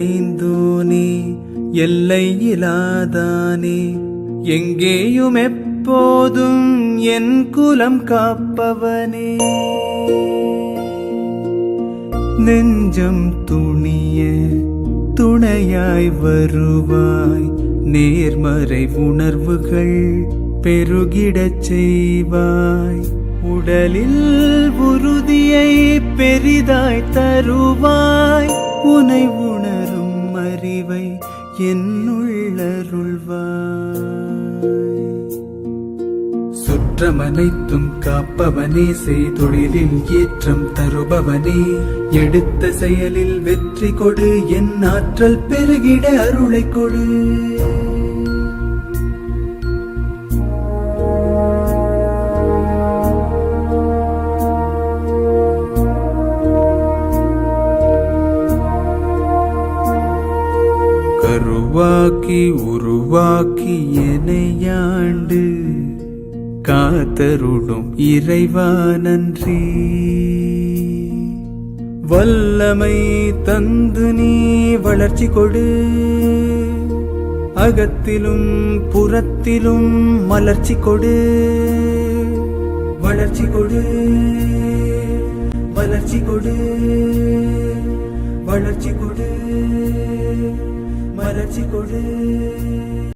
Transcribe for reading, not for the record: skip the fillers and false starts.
ஐந்தோனே எல்லை இலாதானே எங்கேயும் எப்போதும் என் குலம் காப்பவனே நெஞ்சம் துணிய துணையாய் வருவாய் நேர்மறை உணர்வுகள் பெருகிடச் செய்வாய் உடலில் உறுதியை பெரிதாய் தருவாய் உனை உணரும் அறிவை என்னுள்ளருள்வாய் சுற்றமனைத்தும் காப்பவனே செய்தொழிலில் ஏற்றம் தருபவனே எடுத்த செயலில் வெற்றி கொடு என் ஆற்றல் பெருகிட அருளை கொடு கருவாக்கி உருவாக்கி எனையாண்டு காத்தருடும் இறைவா நன்றி வல்லமை தந்து நீ வளர்ச்சி கொடு அகத்திலும் புறத்திலும் மலர்ச்சி கொடு வளர்ச்சி கொடு வளர்ச்சி கொடு வளர்ச்சி கொடு மலர்ச்சி கொடு